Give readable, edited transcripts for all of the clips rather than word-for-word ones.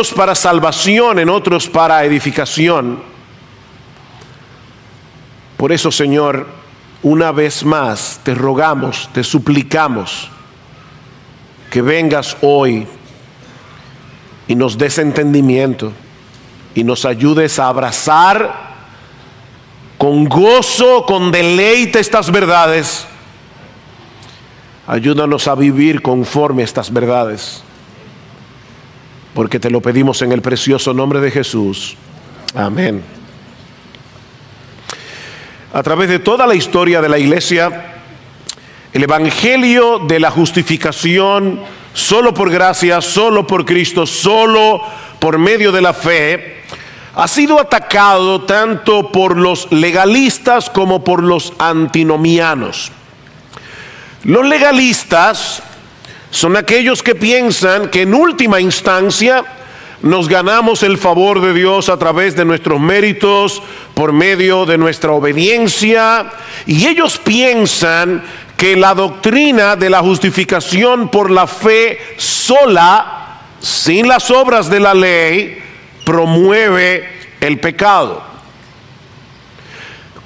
para salvación, en otros para edificación. Por eso, Señor, una vez más te rogamos, te suplicamos que vengas hoy y nos des entendimiento y nos ayudes a abrazar con gozo, con deleite estas verdades. Ayúdanos a vivir conforme a estas verdades, porque te lo pedimos en el precioso nombre de Jesús. Amén. A través de toda la historia de la iglesia, el evangelio de la justificación solo por gracia, solo por Cristo, solo por medio de la fe, ha sido atacado tanto por los legalistas como por los antinomianos. Los legalistas son aquellos que piensan que en última instancia nos ganamos el favor de Dios a través de nuestros méritos, por medio de nuestra obediencia, y ellos piensan que la doctrina de la justificación por la fe sola, sin las obras de la ley, promueve el pecado.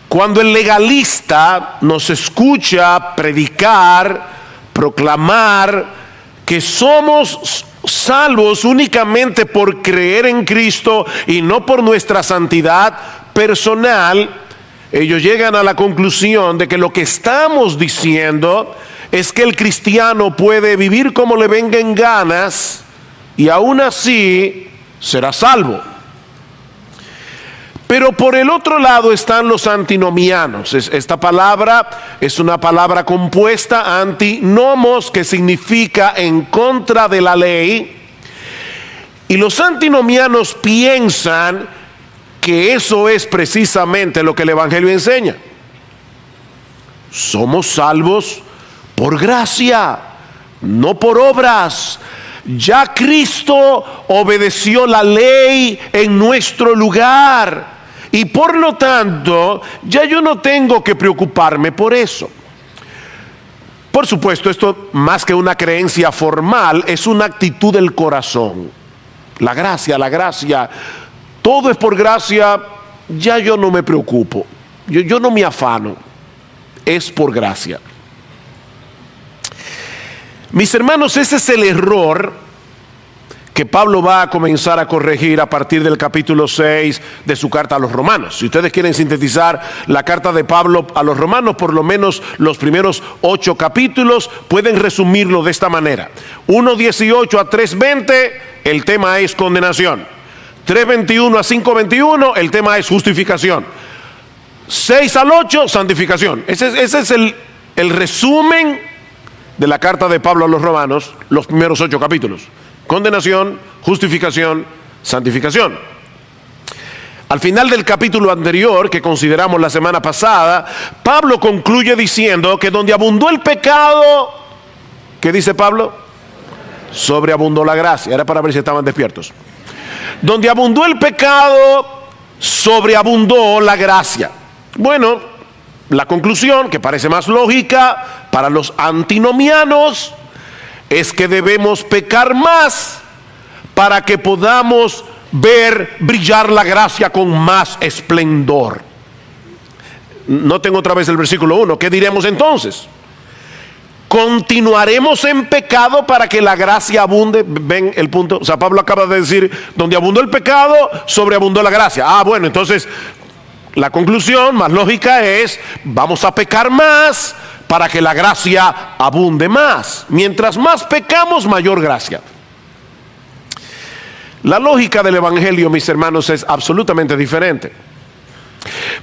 Cuando el legalista nos escucha predicar, proclamar que somos salvos únicamente por creer en Cristo y no por nuestra santidad personal, ellos llegan a la conclusión de que lo que estamos diciendo es que el cristiano puede vivir como le venga en ganas y aún así será salvo. Pero por el otro lado están los antinomianos. Esta palabra es una palabra compuesta, antinomos, que significa en contra de la ley. Y los antinomianos piensan que eso es precisamente lo que el evangelio enseña. Somos salvos por gracia, no por obras. Ya Cristo obedeció la ley en nuestro lugar. Y por lo tanto, ya yo no tengo que preocuparme por eso. Por supuesto, esto más que una creencia formal, es una actitud del corazón. La gracia, todo es por gracia, ya yo no me preocupo. Yo no me afano, es por gracia. Mis hermanos, ese es el error que Pablo va a comenzar a corregir a partir del capítulo 6 de su carta a los romanos. Si ustedes quieren sintetizar la carta de Pablo a los romanos, por lo menos los primeros 8 capítulos, pueden resumirlo de esta manera. 1:18 a 3:20, el tema es condenación. 3:21 a 5:21, el tema es justificación. 6 al 8, santificación. Ese es el resumen de la carta de Pablo a los romanos, los primeros 8 capítulos. Condenación, justificación, santificación. Al final del capítulo anterior, que consideramos la semana pasada, Pablo concluye diciendo que donde abundó el pecado, ¿qué dice Pablo? Sobreabundó la gracia. Era para ver si estaban despiertos. Donde abundó el pecado, sobreabundó la gracia. Bueno, la conclusión, que parece más lógica para los antinomianos, es que debemos pecar más para que podamos ver brillar la gracia con más esplendor. Noten otra vez el versículo 1. ¿Qué diremos entonces? ¿Continuaremos en pecado para que la gracia abunde? ¿Ven el punto? O sea, Pablo acaba de decir, donde abundó el pecado, sobreabundó la gracia. Bueno, entonces la conclusión más lógica es, vamos a pecar más para que la gracia abunde más. Mientras más pecamos, mayor gracia. La lógica del evangelio, mis hermanos, es absolutamente diferente.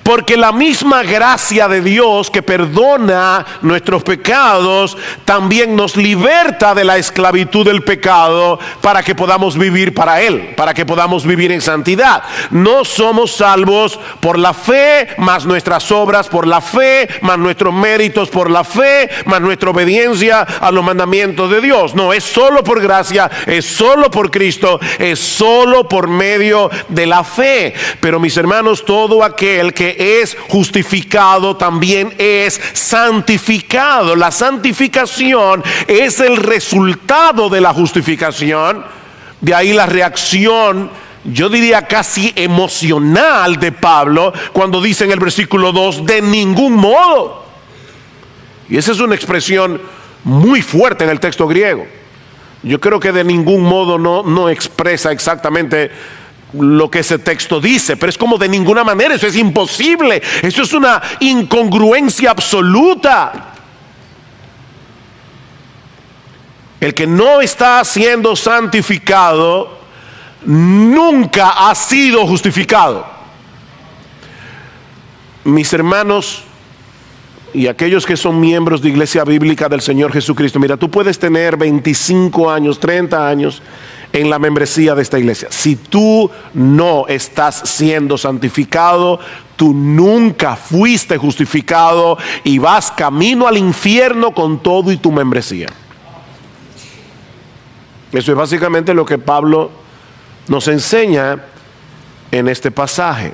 Porque la misma gracia de Dios que perdona nuestros pecados también nos liberta de la esclavitud del pecado para que podamos vivir para Él, para que podamos vivir en santidad. No somos salvos por la fe, más nuestras obras, por la fe, más nuestros méritos, por la fe, más nuestra obediencia a los mandamientos de Dios. No, es solo por gracia, es solo por Cristo, es solo por medio de la fe. Pero mis hermanos, todo aquel que es justificado también es santificado. La santificación es el resultado de la justificación, De ahí la reacción, yo diría casi emocional de Pablo cuando dice en el versículo 2, de ningún modo. Y esa es una expresión muy fuerte en el texto griego. Yo creo que de ningún modo no expresa exactamente lo que ese texto dice, pero es como de ninguna manera, eso es imposible, eso es una incongruencia absoluta. El que no está siendo santificado nunca ha sido justificado. Mis hermanos y aquellos que son miembros de Iglesia Bíblica del Señor Jesucristo, mira, tú puedes tener 25 años, 30 años en la membresía de esta iglesia. Si tú no estás siendo santificado, tú nunca fuiste justificado y vas camino al infierno con todo y tu membresía. Eso es básicamente lo que Pablo nos enseña en este pasaje.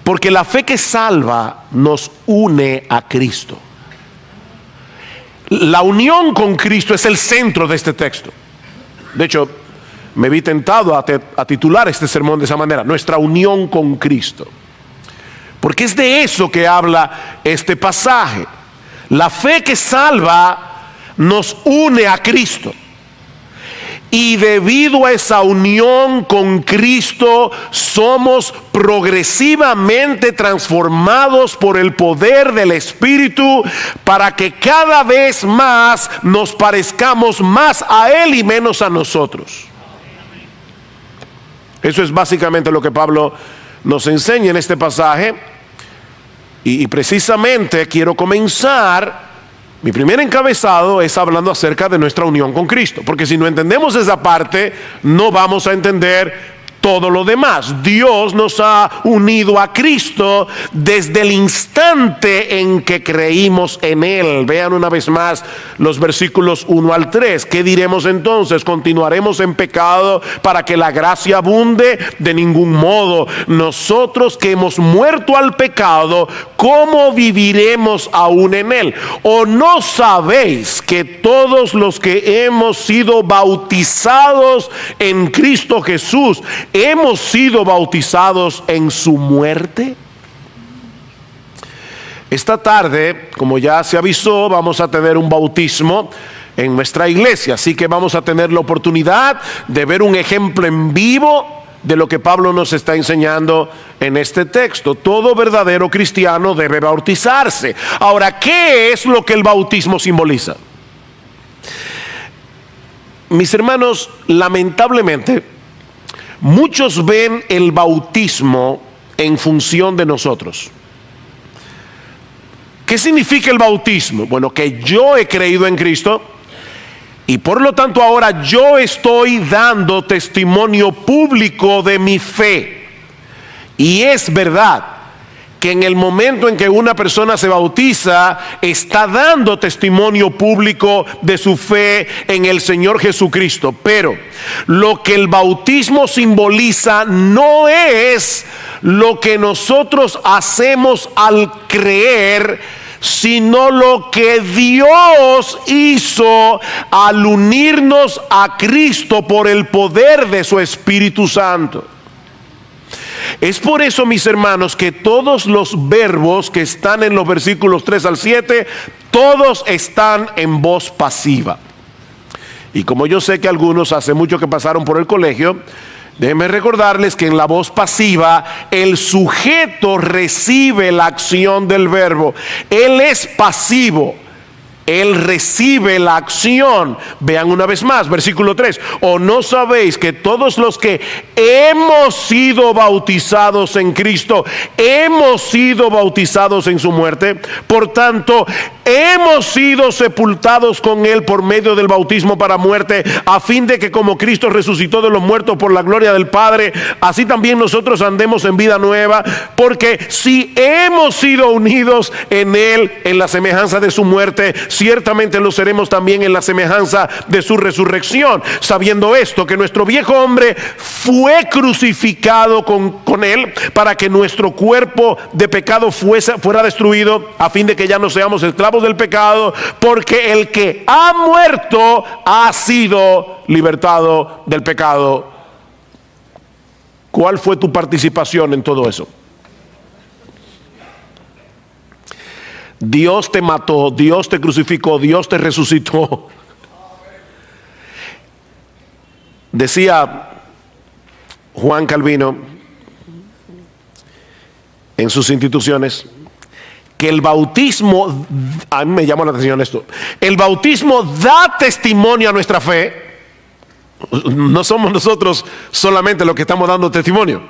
Porque la fe que salva nos une a Cristo. La unión con Cristo es el centro de este texto. De hecho, me vi tentado a titular este sermón de esa manera: nuestra unión con Cristo. Porque es de eso que habla este pasaje. La fe que salva nos une a Cristo. Y debido a esa unión con Cristo, somos progresivamente transformados por el poder del Espíritu para que cada vez más nos parezcamos más a Él y menos a nosotros. Eso es básicamente lo que Pablo nos enseña en este pasaje. Y precisamente quiero comenzar. Mi primer encabezado es hablando acerca de nuestra unión con Cristo, porque si no entendemos esa parte, no vamos a entender todo lo demás. Dios nos ha unido a Cristo desde el instante en que creímos en Él. Vean una vez más los versículos 1 al 3. ¿Qué diremos entonces? ¿Continuaremos en pecado para que la gracia abunde? De ningún modo. Nosotros que hemos muerto al pecado, ¿cómo viviremos aún en él? ¿O no sabéis que todos los que hemos sido bautizados en Cristo Jesús, hemos sido bautizados en su muerte? Esta tarde, como ya se avisó, vamos a tener un bautismo en nuestra iglesia, así que vamos a tener la oportunidad de ver un ejemplo en vivo de lo que Pablo nos está enseñando en este texto. Todo verdadero cristiano debe bautizarse. Ahora, ¿qué es lo que el bautismo simboliza? Mis hermanos, lamentablemente, muchos ven el bautismo en función de nosotros. ¿Qué significa el bautismo? Bueno, que yo he creído en Cristo y por lo tanto ahora yo estoy dando testimonio público de mi fe. Y es verdad que en el momento en que una persona se bautiza, está dando testimonio público de su fe en el Señor Jesucristo. Pero lo que el bautismo simboliza no es lo que nosotros hacemos al creer, sino lo que Dios hizo al unirnos a Cristo por el poder de su Espíritu Santo. Es por eso, mis hermanos, que todos los verbos que están en los versículos 3 al 7, todos están en voz pasiva. Y como yo sé que algunos hace mucho que pasaron por el colegio, déjenme recordarles que en la voz pasiva el sujeto recibe la acción del verbo. Él es pasivo. Él recibe la acción. Vean una vez más, versículo 3. ¿O no sabéis que todos los que hemos sido bautizados en Cristo, hemos sido bautizados en su muerte? Por tanto, hemos sido sepultados con Él por medio del bautismo para muerte, a fin de que como Cristo resucitó de los muertos por la gloria del Padre, así también nosotros andemos en vida nueva. Porque si hemos sido unidos en Él, en la semejanza de su muerte, ciertamente lo seremos también en la semejanza de su resurrección, sabiendo esto, que nuestro viejo hombre fue crucificado con él para que nuestro cuerpo de pecado fuera destruido, a fin de que ya no seamos esclavos del pecado, porque el que ha muerto ha sido libertado del pecado. ¿Cuál fue tu participación en todo eso? Dios te mató, Dios te crucificó, Dios te resucitó. Decía Juan Calvino en sus instituciones que el bautismo, a mí me llama la atención esto, el bautismo da testimonio a nuestra fe. No somos nosotros solamente los que estamos dando testimonio,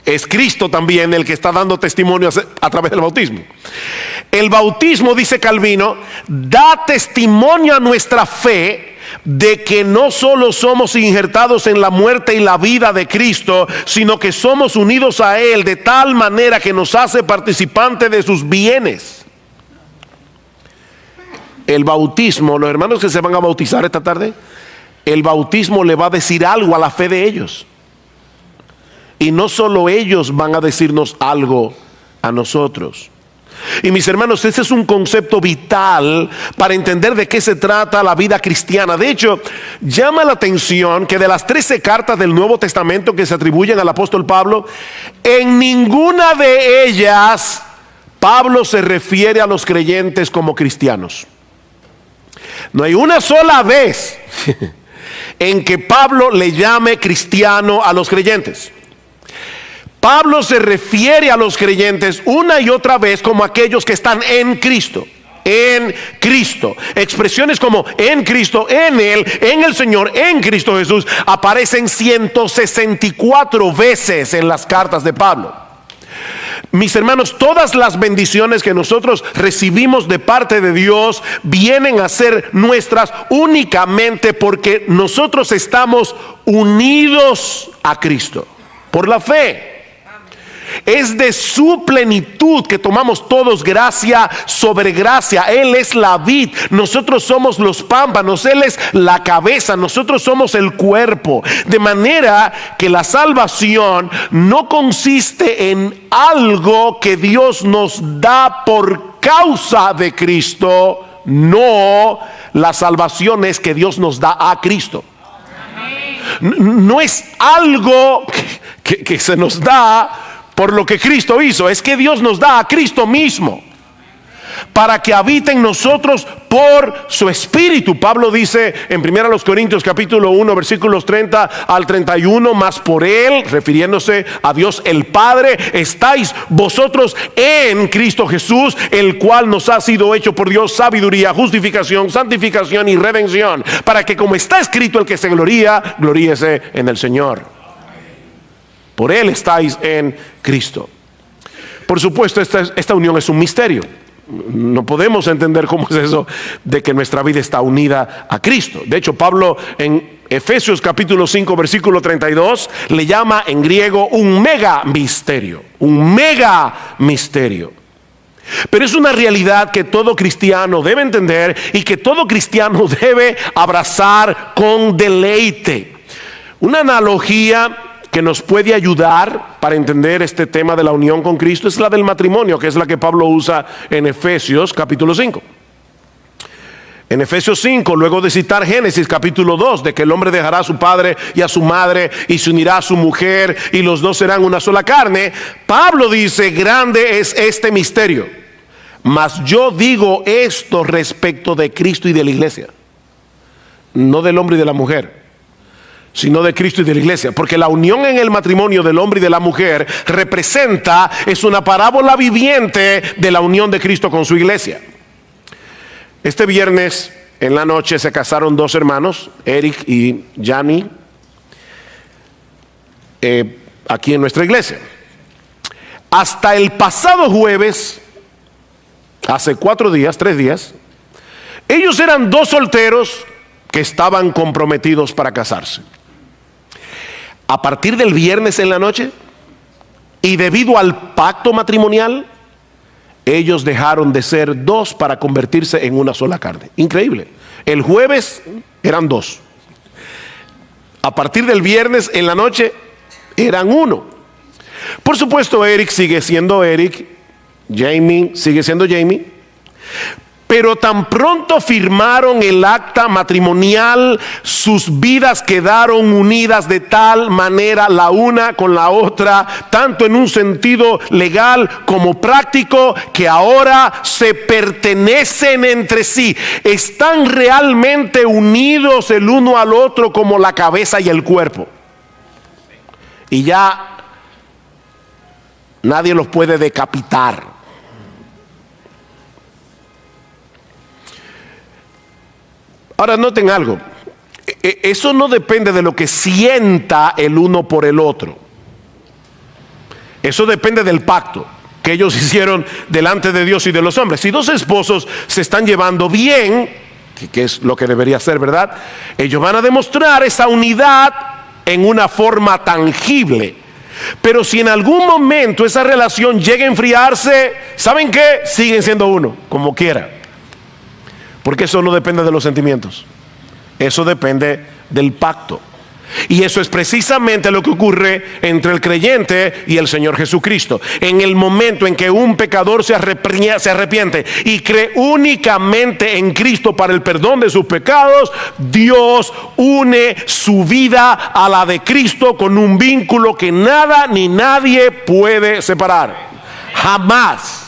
es Cristo también el que está dando testimonio a través del bautismo. El bautismo, dice Calvino, da testimonio a nuestra fe de que no solo somos injertados en la muerte y la vida de Cristo, sino que somos unidos a Él de tal manera que nos hace participantes de sus bienes. El bautismo, los hermanos que se van a bautizar esta tarde, el bautismo le va a decir algo a la fe de ellos. Y no solo ellos van a decirnos algo a nosotros. Y mis hermanos, ese es un concepto vital para entender de qué se trata la vida cristiana. De hecho, llama la atención que de las 13 cartas del Nuevo Testamento que se atribuyen al apóstol Pablo, en ninguna de ellas Pablo se refiere a los creyentes como cristianos. No hay una sola vez en que Pablo le llame cristiano a los creyentes. Pablo se refiere a los creyentes una y otra vez como aquellos que están en Cristo. En Cristo. Expresiones como en Cristo, en Él, en el Señor, en Cristo Jesús aparecen 164 veces en las cartas de Pablo. Mis hermanos, todas las bendiciones que nosotros recibimos de parte de Dios vienen a ser nuestras únicamente porque nosotros estamos unidos a Cristo por la fe. Es de su plenitud que tomamos todos gracia sobre gracia. Él es la vid, nosotros somos los pámpanos, Él es la cabeza, nosotros somos el cuerpo. De manera que la salvación no consiste en algo que Dios nos da por causa de Cristo. No, la salvación es que Dios nos da a Cristo. No es algo que se nos da por lo que Cristo hizo, es que Dios nos da a Cristo mismo para que habite en nosotros por su Espíritu. Pablo dice en 1 Corintios capítulo 1 versículos 30 al 31, mas por Él, refiriéndose a Dios el Padre, estáis vosotros en Cristo Jesús, el cual nos ha sido hecho por Dios sabiduría, justificación, santificación y redención, para que como está escrito, el que se gloría, gloríese en el Señor. Por Él estáis en Cristo. Por supuesto, esta unión es un misterio. No podemos entender cómo es eso de que nuestra vida está unida a Cristo. De hecho, Pablo en Efesios capítulo 5 versículo 32 le llama en griego un mega misterio. Un mega misterio. Pero es una realidad que todo cristiano debe entender y que todo cristiano debe abrazar con deleite. Una analogía que nos puede ayudar para entender este tema de la unión con Cristo es la del matrimonio, que es la que Pablo usa en Efesios capítulo 5. En Efesios 5, luego de citar Génesis capítulo 2, de que el hombre dejará a su padre y a su madre y se unirá a su mujer y los dos serán una sola carne, Pablo dice: grande es este misterio, mas yo digo esto respecto de Cristo y de la iglesia, no del hombre y de la mujer, sino de Cristo y de la iglesia, porque la unión en el matrimonio del hombre y de la mujer es una parábola viviente de la unión de Cristo con su iglesia. Este viernes en la noche se casaron dos hermanos, Eric y Yanni, aquí en nuestra iglesia. Hasta el pasado jueves, hace 3 días, ellos eran dos solteros que estaban comprometidos para casarse. A partir del viernes en la noche, y debido al pacto matrimonial, ellos dejaron de ser dos para convertirse en una sola carne. Increíble. El jueves eran dos. A partir del viernes en la noche eran uno. Por supuesto, Eric sigue siendo Eric, Jamie sigue siendo Jamie, pero tan pronto firmaron el acta matrimonial, sus vidas quedaron unidas de tal manera la una con la otra, tanto en un sentido legal como práctico, que ahora se pertenecen entre sí. Están realmente unidos el uno al otro como la cabeza y el cuerpo. Y ya nadie los puede decapitar. Ahora noten algo, eso no depende de lo que sienta el uno por el otro. Eso depende del pacto que ellos hicieron delante de Dios y de los hombres. Si dos esposos se están llevando bien, que es lo que debería ser, ¿verdad? Ellos van a demostrar esa unidad en una forma tangible. Pero si en algún momento esa relación llega a enfriarse, ¿saben qué? Siguen siendo uno, como quiera. Porque eso no depende de los sentimientos, eso depende del pacto. Y eso es precisamente lo que ocurre entre el creyente y el Señor Jesucristo. En el momento en que un pecador se arrepiente y cree únicamente en Cristo para el perdón de sus pecados, Dios une su vida a la de Cristo con un vínculo que nada ni nadie puede separar. Jamás.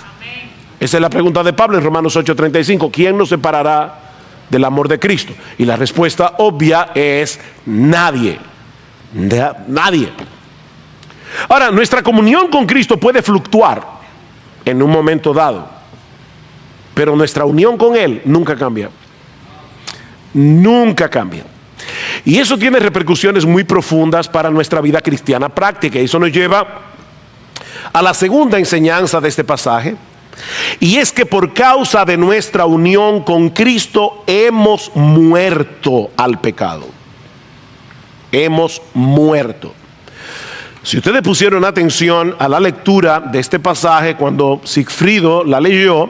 Esa es la pregunta de Pablo en Romanos 8:35. ¿Quién nos separará del amor de Cristo? Y la respuesta obvia es nadie. Nadie. Ahora, nuestra comunión con Cristo puede fluctuar en un momento dado, pero nuestra unión con Él nunca cambia. Nunca cambia. Y eso tiene repercusiones muy profundas para nuestra vida cristiana práctica. Y eso nos lleva a la segunda enseñanza de este pasaje. Y es que por causa de nuestra unión con Cristo hemos muerto al pecado. Hemos muerto. Si ustedes pusieron atención a la lectura de este pasaje cuando Sigfrido la leyó,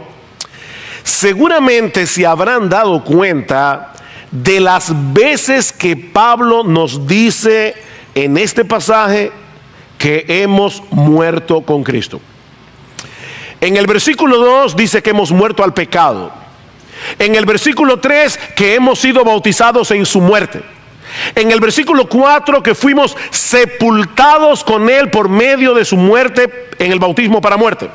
seguramente se habrán dado cuenta de las veces que Pablo nos dice en este pasaje que hemos muerto con Cristo. En el versículo 2 dice que hemos muerto al pecado. En el versículo 3 que hemos sido bautizados en su muerte. En el versículo 4 que fuimos sepultados con Él por medio de su muerte en el bautismo para muerte.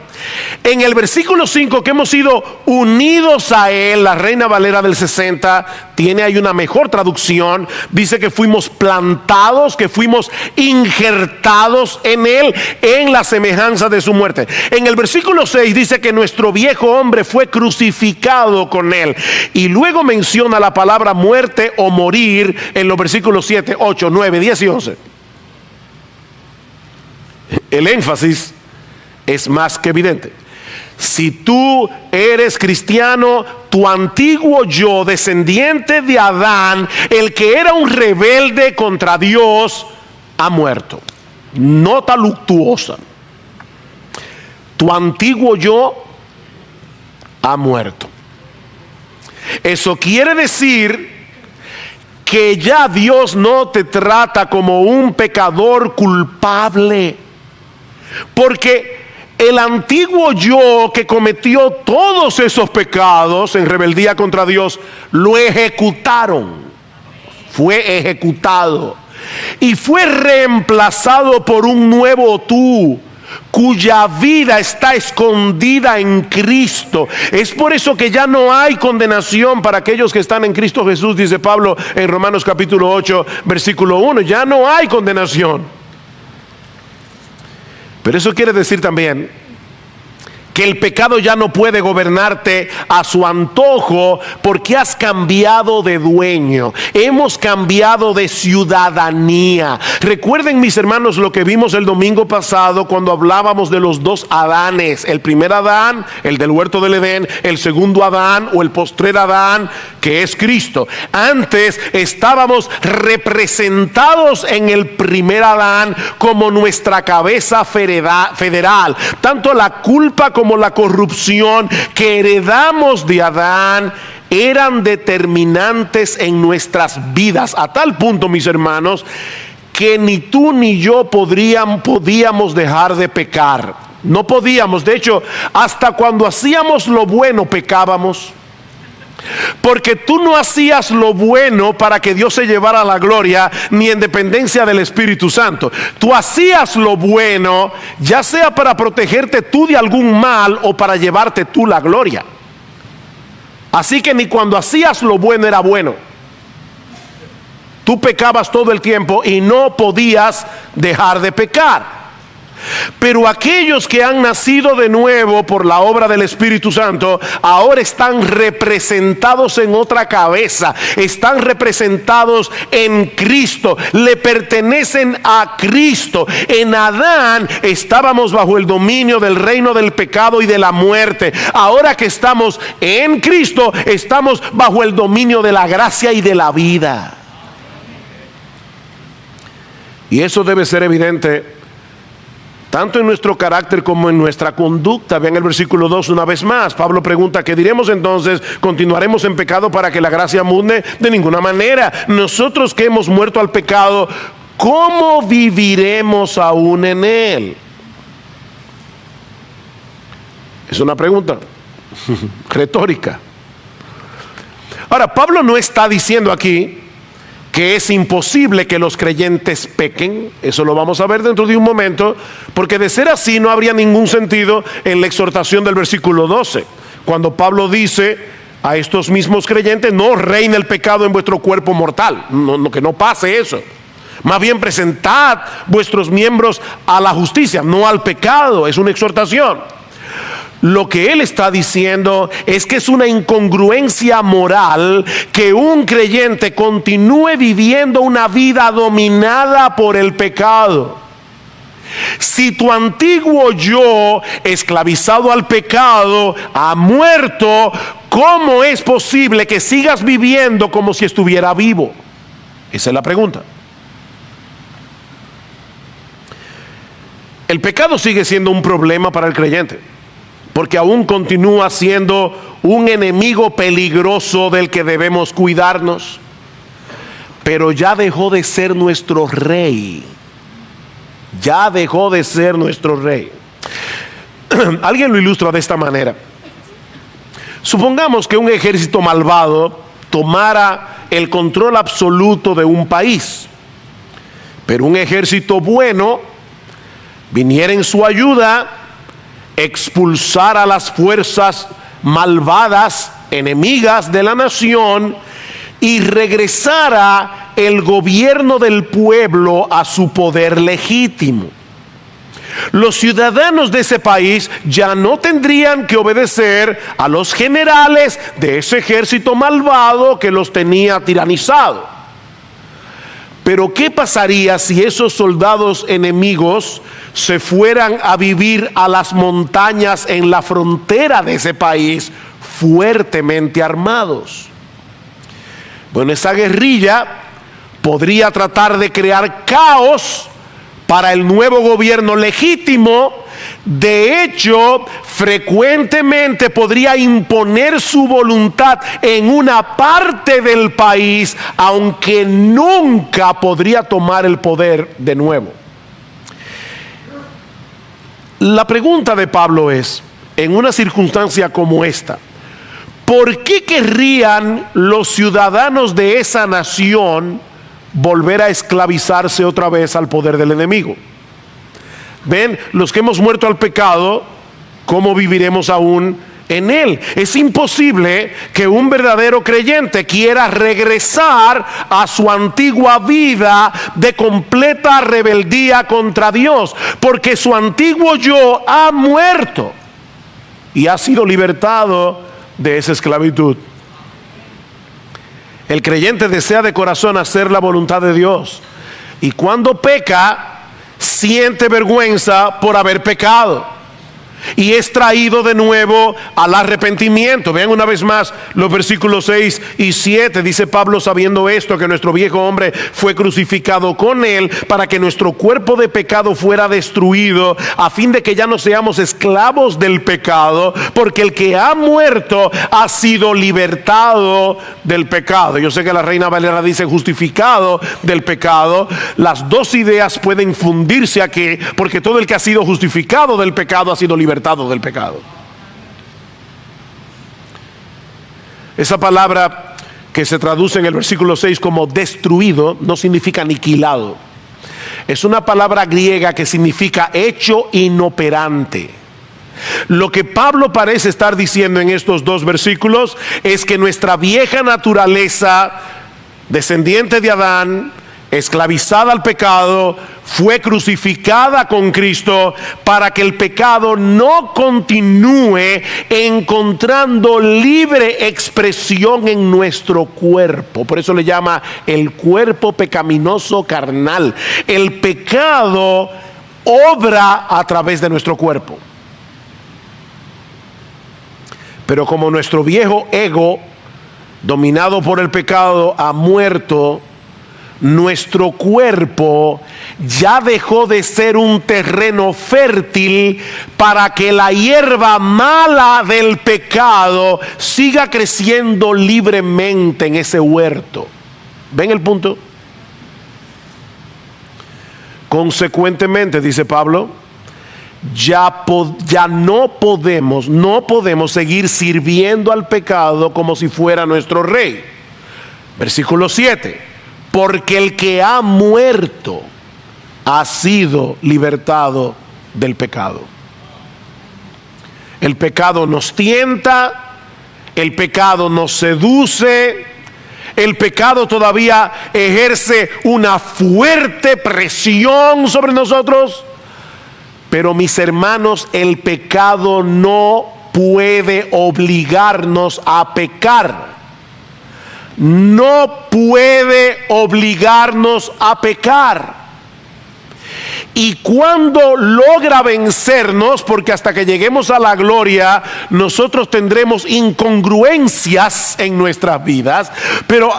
En el versículo 5 que hemos sido unidos a Él. La Reina Valera del 60 tiene ahí una mejor traducción. Dice que fuimos plantados, que fuimos injertados en Él en la semejanza de su muerte. En el versículo 6 dice que nuestro viejo hombre fue crucificado con Él. Y luego menciona la palabra muerte o morir en los versículos 7, 8, 9, 10 y 11. El énfasis es más que evidente. Si tú eres cristiano, tu antiguo yo, descendiente de Adán, el que era un rebelde contra Dios, ha muerto. Nota luctuosa. Tu antiguo yo ha muerto. Eso quiere decir que ya Dios no te trata como un pecador culpable, porque el antiguo yo que cometió todos esos pecados en rebeldía contra Dios, lo ejecutaron, fue ejecutado y fue reemplazado por un nuevo tú, cuya vida está escondida en Cristo. Es por eso que ya no hay condenación para aquellos que están en Cristo Jesús, dice Pablo en Romanos capítulo 8, versículo 1. Ya no hay condenación. Pero eso quiere decir también que el pecado ya no puede gobernarte a su antojo, porque has cambiado de dueño. Hemos cambiado de ciudadanía. Recuerden, mis hermanos, lo que vimos el domingo pasado cuando hablábamos de los dos Adanes. El primer Adán, el del huerto del Edén. El segundo Adán o el postrer Adán, que es Cristo. Antes estábamos representados en el primer Adán como nuestra cabeza federal. Tanto la culpa como como la corrupción que heredamos de Adán eran determinantes en nuestras vidas, a tal punto, mis hermanos, que ni tú ni yo podíamos dejar de pecar. No podíamos. De hecho, hasta cuando hacíamos lo bueno pecábamos. Porque tú no hacías lo bueno para que Dios se llevara la gloria, ni en dependencia del Espíritu Santo. Tú hacías lo bueno, ya sea para protegerte tú de algún mal o para llevarte tú la gloria. Así que ni cuando hacías lo bueno era bueno. Tú pecabas todo el tiempo y no podías dejar de pecar. Pero aquellos que han nacido de nuevo por la obra del Espíritu Santo, ahora están representados en otra cabeza, están representados en Cristo, le pertenecen a Cristo. En Adán estábamos bajo el dominio del reino del pecado y de la muerte. Ahora que estamos en Cristo, estamos bajo el dominio de la gracia y de la vida. Y eso debe ser evidente tanto en nuestro carácter como en nuestra conducta. Vean el versículo 2 una vez más. Pablo pregunta: ¿qué diremos entonces? ¿Continuaremos en pecado para que la gracia abunde? De ninguna manera. Nosotros que hemos muerto al pecado, ¿cómo viviremos aún en él? Es una pregunta retórica. Ahora, Pablo no está diciendo aquí que es imposible que los creyentes pequen. Eso lo vamos a ver dentro de un momento, porque de ser así no habría ningún sentido en la exhortación del versículo 12, cuando Pablo dice a estos mismos creyentes: no reine el pecado en vuestro cuerpo mortal. Que no pase eso. Más bien presentad vuestros miembros a la justicia, no al pecado. Es una exhortación. Lo que él está diciendo es que es una incongruencia moral que un creyente continúe viviendo una vida dominada por el pecado. Si tu antiguo yo, esclavizado al pecado, ha muerto, ¿cómo es posible que sigas viviendo como si estuviera vivo? Esa es la pregunta. El pecado sigue siendo un problema para el creyente, porque aún continúa siendo un enemigo peligroso del que debemos cuidarnos. Pero ya dejó de ser nuestro rey. Ya dejó de ser nuestro rey. Alguien lo ilustra de esta manera. Supongamos que un ejército malvado tomara el control absoluto de un país, pero un ejército bueno viniera en su ayuda, expulsar a las fuerzas malvadas, enemigas de la nación, y regresara el gobierno del pueblo a su poder legítimo. Los ciudadanos de ese país ya no tendrían que obedecer a los generales de ese ejército malvado que los tenía tiranizados. Pero ¿qué pasaría si esos soldados enemigos se fueran a vivir a las montañas en la frontera de ese país, fuertemente armados? Bueno, esa guerrilla podría tratar de crear caos para el nuevo gobierno legítimo. De hecho, frecuentemente podría imponer su voluntad en una parte del país, aunque nunca podría tomar el poder de nuevo. La pregunta de Pablo es, en una circunstancia como esta, ¿por qué querrían los ciudadanos de esa nación volver a esclavizarse otra vez al poder del enemigo? Ven, los que hemos muerto al pecado, ¿cómo viviremos aún en él? Es imposible que un verdadero creyente quiera regresar a su antigua vida de completa rebeldía contra Dios, porque su antiguo yo ha muerto y ha sido libertado de esa esclavitud. El creyente desea de corazón hacer la voluntad de Dios, y cuando peca siente vergüenza por haber pecado. y es traído de nuevo al arrepentimiento. Vean una vez más los versículos 6 y 7. Dice Pablo: sabiendo esto, que nuestro viejo hombre fue crucificado con él, para que nuestro cuerpo de pecado fuera destruido, a fin de que ya no seamos esclavos del pecado, porque el que ha muerto ha sido libertado del pecado. Yo sé que la Reina Valera dice justificado del pecado. Las dos ideas pueden fundirse aquí, porque todo el que ha sido justificado del pecado ha sido libertado del pecado. Esa palabra que se traduce en el versículo 6 como destruido no significa aniquilado. Es una palabra griega que significa hecho inoperante. Lo que Pablo parece estar diciendo en estos dos versículos es que nuestra vieja naturaleza, descendiente de Adán, esclavizada al pecado, fue crucificada con Cristo para que el pecado no continúe encontrando libre expresión en nuestro cuerpo. Por eso le llama el cuerpo pecaminoso carnal. El pecado obra a través de nuestro cuerpo. Pero como nuestro viejo ego, dominado por el pecado, ha muerto, nuestro cuerpo ya dejó de ser un terreno fértil para que la hierba mala del pecado siga creciendo libremente en ese huerto. ¿Ven el punto? Consecuentemente, dice Pablo, ya no podemos seguir sirviendo al pecado como si fuera nuestro rey. Versículo 7. Porque el que ha muerto ha sido libertado del pecado. El pecado nos tienta, el pecado nos seduce, el pecado todavía ejerce una fuerte presión sobre nosotros. Pero mis hermanos, el pecado no puede obligarnos a pecar. No puede obligarnos a pecar. Y cuando logra vencernos, porque hasta que lleguemos a la gloria nosotros tendremos incongruencias en nuestras vidas, pero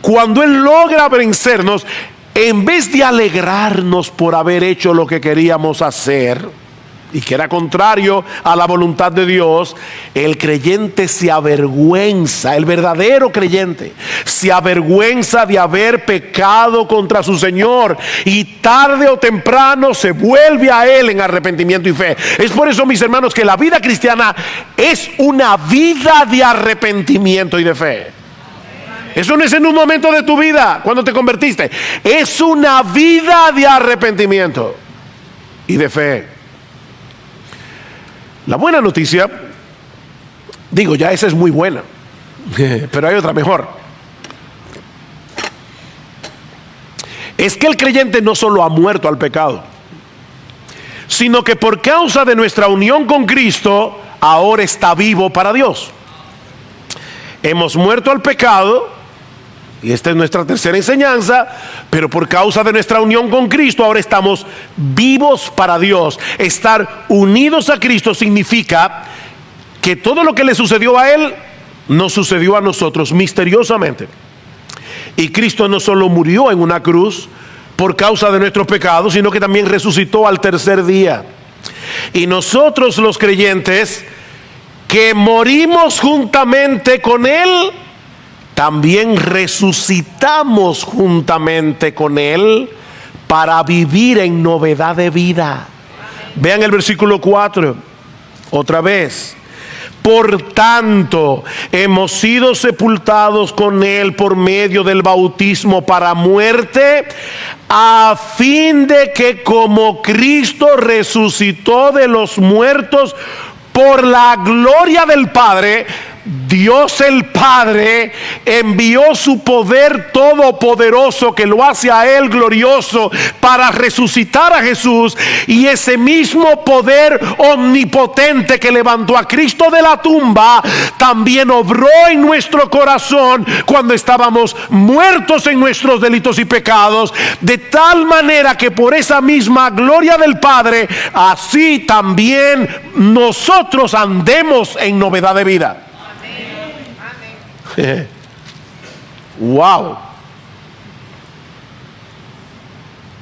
cuando Él logra vencernos, en vez de alegrarnos por haber hecho lo que queríamos hacer y que era contrario a la voluntad de Dios, el creyente se avergüenza, el verdadero creyente se avergüenza de haber pecado contra su Señor, y tarde o temprano se vuelve a Él en arrepentimiento y fe. Es por eso, mis hermanos, que la vida cristiana es una vida de arrepentimiento y de fe. Eso no es en un momento de tu vida cuando te convertiste, es una vida de arrepentimiento y de fe. La buena noticia, digo, ya esa es muy buena, pero hay otra mejor. Es que el creyente no solo ha muerto al pecado, sino que por causa de nuestra unión con Cristo, ahora está vivo para Dios. Hemos muerto al pecado, y esta es nuestra tercera enseñanza, pero por causa de nuestra unión con Cristo ahora estamos vivos para Dios. Estar unidos a Cristo significa que todo lo que le sucedió a Él nos sucedió a nosotros misteriosamente. Y Cristo no solo murió en una cruz por causa de nuestros pecados, sino que también resucitó al tercer día. Y nosotros, los creyentes que morimos juntamente con Él, también resucitamos juntamente con Él para vivir en novedad de vida. Vean el versículo 4 otra vez. Por tanto, hemos sido sepultados con Él por medio del bautismo para muerte, a fin de que como Cristo resucitó de los muertos por la gloria del Padre, Dios el Padre envió su poder todopoderoso, que lo hace a Él glorioso, para resucitar a Jesús. Y ese mismo poder omnipotente que levantó a Cristo de la tumba, también obró en nuestro corazón cuando estábamos muertos en nuestros delitos y pecados, de tal manera que por esa misma gloria del Padre, así también nosotros andemos en novedad de vida. Wow,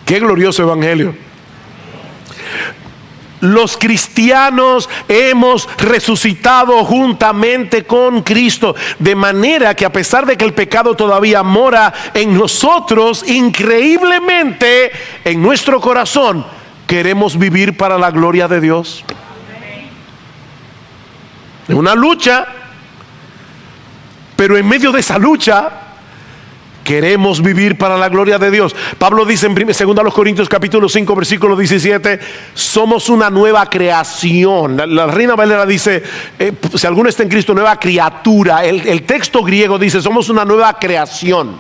qué glorioso evangelio. Los cristianos hemos resucitado juntamente con Cristo, de manera que a pesar de que el pecado todavía mora en nosotros, increíblemente en nuestro corazón queremos vivir para la gloria de Dios. Es una lucha, pero en medio de esa lucha queremos vivir para la gloria de Dios. Pablo dice en 2 Corintios capítulo 5 versículo 17, somos una nueva creación. La Reina Valera dice, si alguno está en Cristo, nueva criatura. El texto griego dice, somos una nueva creación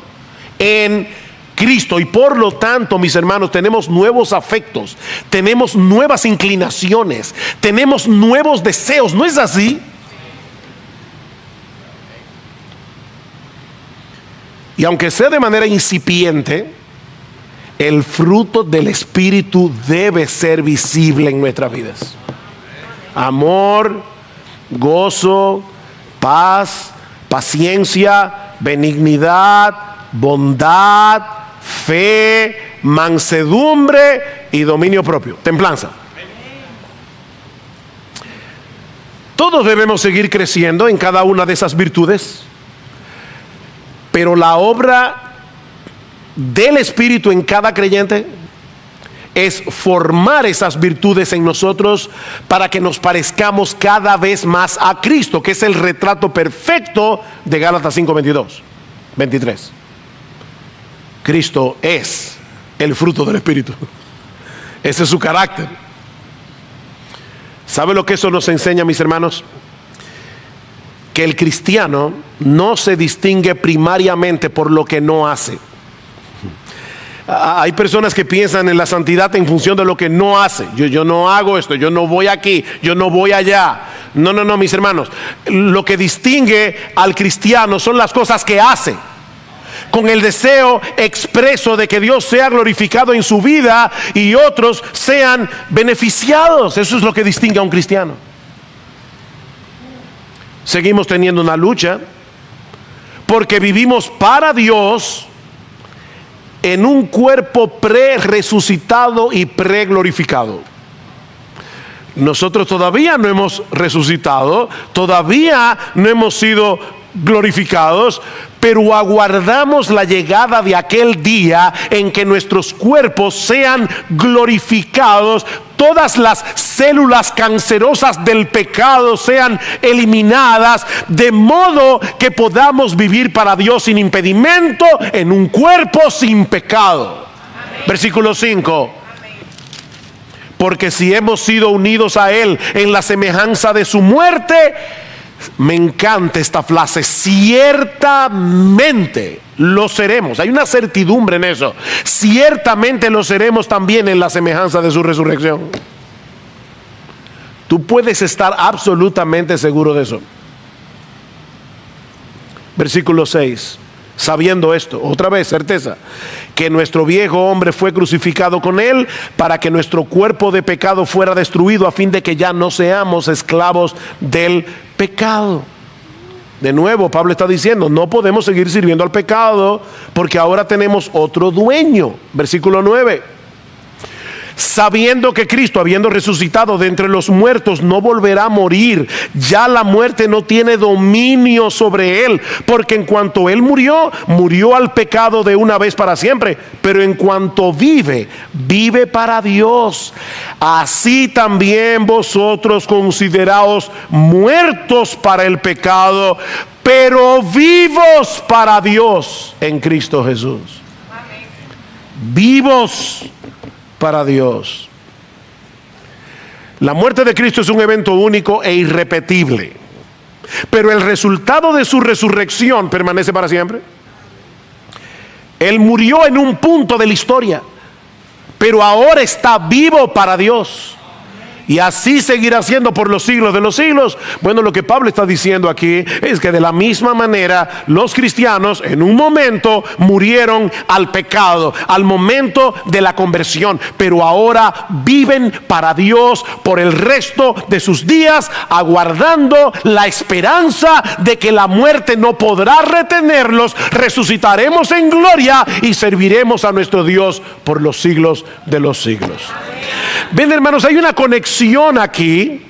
en Cristo. Y por lo tanto, mis hermanos, tenemos nuevos afectos, tenemos nuevas inclinaciones, tenemos nuevos deseos. ¿No es así? Y aunque sea de manera incipiente, el fruto del Espíritu debe ser visible en nuestras vidas. Amor, gozo, paz, paciencia, benignidad, bondad, fe, mansedumbre y dominio propio, templanza. Todos debemos seguir creciendo en cada una de esas virtudes. Pero la obra del Espíritu en cada creyente es formar esas virtudes en nosotros para que nos parezcamos cada vez más a Cristo, que es el retrato perfecto de Gálatas 5:23. Cristo es el fruto del Espíritu. Ese es su carácter. ¿Sabe lo que eso nos enseña, mis hermanos? Que el cristiano no se distingue primariamente por lo que no hace. Hay personas que piensan en la santidad en función de lo que no hace. Yo no hago esto, yo no voy aquí, yo no voy allá. No, mis hermanos. Lo que distingue al cristiano son las cosas que hace, con el deseo expreso de que Dios sea glorificado en su vida y otros sean beneficiados. Eso es lo que distingue a un cristiano. Seguimos teniendo una lucha porque vivimos para Dios en un cuerpo pre-resucitado y pre-glorificado. Nosotros todavía no hemos resucitado, todavía no hemos sido glorificados, pero aguardamos la llegada de aquel día en que nuestros cuerpos sean glorificados, todas las células cancerosas del pecado sean eliminadas, de modo que podamos vivir para Dios sin impedimento en un cuerpo sin pecado. Amén. Versículo 5. Porque si hemos sido unidos a Él en la semejanza de su muerte, me encanta esta frase, ciertamente lo seremos. Hay una certidumbre en eso. Ciertamente lo seremos también en la semejanza de su resurrección. Tú puedes estar absolutamente seguro de eso. Versículo 6. Sabiendo esto, otra vez certeza, que nuestro viejo hombre fue crucificado con Él para que nuestro cuerpo de pecado fuera destruido, a fin de que ya no seamos esclavos del pecado. De nuevo, Pablo está diciendo, no podemos seguir sirviendo al pecado porque ahora tenemos otro dueño. Versículo 9. Sabiendo que Cristo, habiendo resucitado de entre los muertos, no volverá a morir, ya la muerte no tiene dominio sobre él, porque en cuanto él murió, murió al pecado de una vez para siempre, pero en cuanto vive, vive para Dios. Así también vosotros consideraos muertos para el pecado, pero vivos para Dios en Cristo Jesús. Amén. Vivos para Dios. La muerte de Cristo es un evento único e irrepetible. pero el resultado de su resurrección permanece para siempre. Él murió en un punto de la historia, pero ahora está vivo para Dios. Y así seguirá siendo por los siglos de los siglos. Bueno, lo que Pablo está diciendo aquí es que de la misma manera los cristianos en un momento murieron al pecado, al momento de la conversión, pero ahora viven para Dios por el resto de sus días, aguardando la esperanza de que la muerte no podrá retenerlos. Resucitaremos en gloria y serviremos a nuestro Dios por los siglos de los siglos. Ven, hermanos, hay una conexión aquí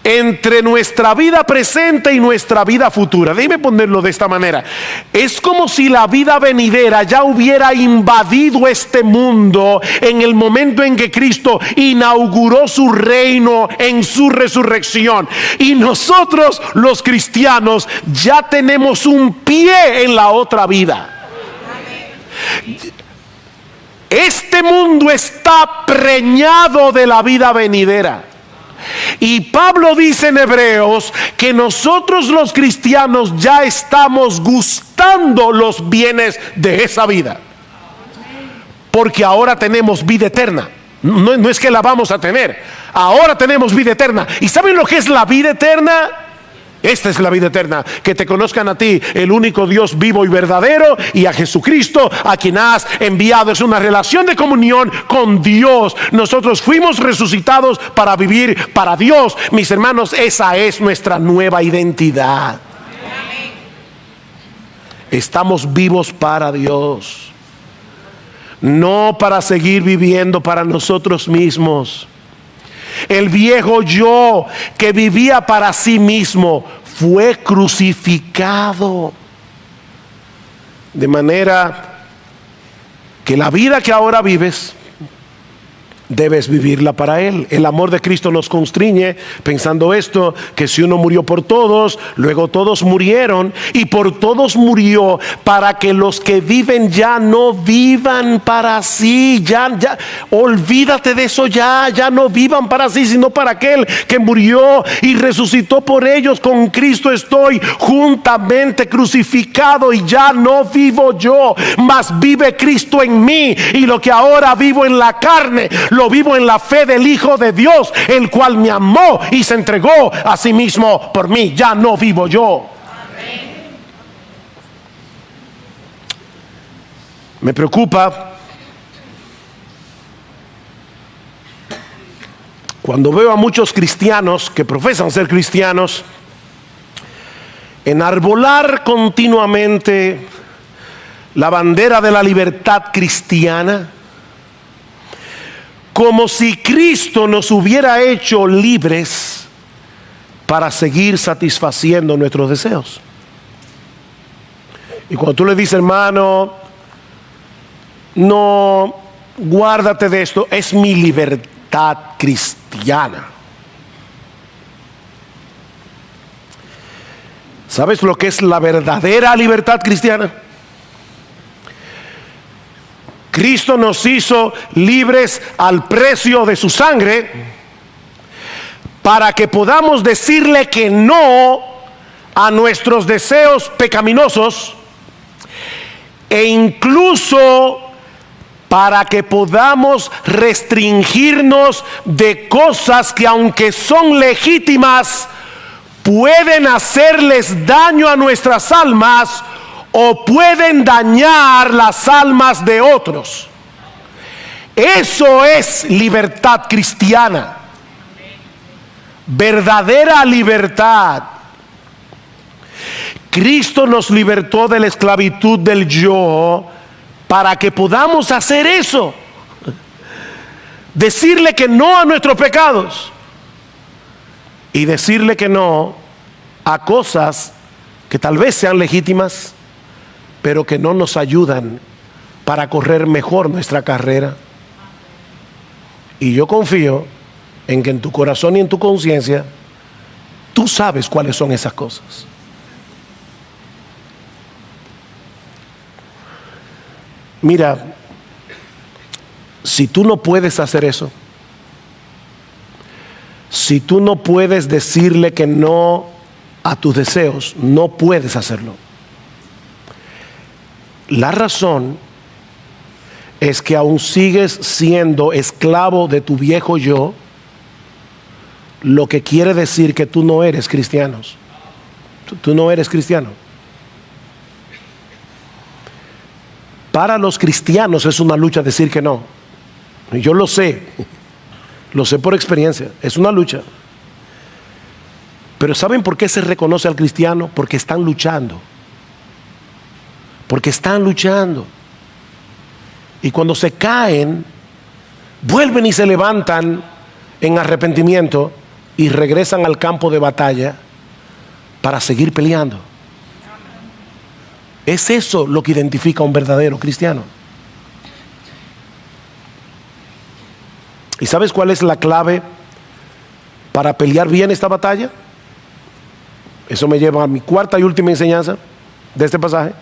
entre nuestra vida presente y nuestra vida futura. Déjeme ponerlo de esta manera. Es como si la vida venidera ya hubiera invadido este mundo en el momento en que Cristo inauguró su reino en su resurrección. Y nosotros, los cristianos, ya tenemos un pie en la otra vida. Este mundo está preñado de la vida venidera. Y Pablo dice en Hebreos que nosotros los cristianos ya estamos gustando los bienes de esa vida. Porque ahora tenemos vida eterna. No es que la vamos a tener. Ahora tenemos vida eterna. ¿Y saben lo que es la vida eterna? Esta es la vida eterna, que te conozcan a ti, el único Dios vivo y verdadero, y a Jesucristo, a quien has enviado. Es una relación de comunión con Dios. Nosotros fuimos resucitados para vivir para Dios. Mis hermanos, esa es nuestra nueva identidad. Estamos vivos para Dios, no para seguir viviendo para nosotros mismos. El viejo yo que vivía para sí mismo fue crucificado. De manera que la vida que ahora vives, debes vivirla para Él. El amor de Cristo nos constriñe pensando esto, que si uno murió por todos, luego todos murieron, y por todos murió para que los que viven ya no vivan para sí. Ya, olvídate de eso, ya no vivan para sí, sino para aquel que murió y resucitó por ellos. Con Cristo estoy juntamente crucificado, y ya no vivo yo, mas vive Cristo en mí, y lo que ahora vivo en la carne, lo vivo en la fe del Hijo de Dios, el cual me amó y se entregó a sí mismo por mí. Ya no vivo yo. Me preocupa cuando veo a muchos cristianos que profesan ser cristianos enarbolar continuamente la bandera de la libertad cristiana, como si Cristo nos hubiera hecho libres para seguir satisfaciendo nuestros deseos. Y cuando tú le dices, hermano, no, guárdate de esto, es mi libertad cristiana. ¿Sabes lo que es la verdadera libertad cristiana? Cristo nos hizo libres al precio de su sangre para que podamos decirle que no a nuestros deseos pecaminosos, e incluso para que podamos restringirnos de cosas que, aunque son legítimas, pueden hacerles daño a nuestras almas o pueden dañar las almas de otros. Eso es libertad cristiana, verdadera libertad. Cristo nos libertó de la esclavitud del yo para que podamos hacer eso, decirle que no a nuestros pecados y decirle que no a cosas que tal vez sean legítimas, pero que no nos ayudan para correr mejor nuestra carrera. Y yo confío en que en tu corazón y en tu conciencia tú sabes cuáles son esas cosas. Mira, si tú no puedes hacer eso, si tú no puedes decirle que no a tus deseos, no puedes hacerlo. La razón es que aún sigues siendo esclavo de tu viejo yo, lo que quiere decir que tú no eres cristiano. Tú no eres cristiano. Para los cristianos es una lucha decir que no. Yo lo sé por experiencia, es una lucha. Pero ¿saben por qué se reconoce al cristiano? Porque están luchando. Porque están luchando. Y cuando se caen, vuelven y se levantan en arrepentimiento y regresan al campo de batalla para seguir peleando. Es eso lo que identifica a un verdadero cristiano. ¿Y sabes cuál es la clave para pelear bien esta batalla? Eso me lleva a mi cuarta y última enseñanza de este pasaje.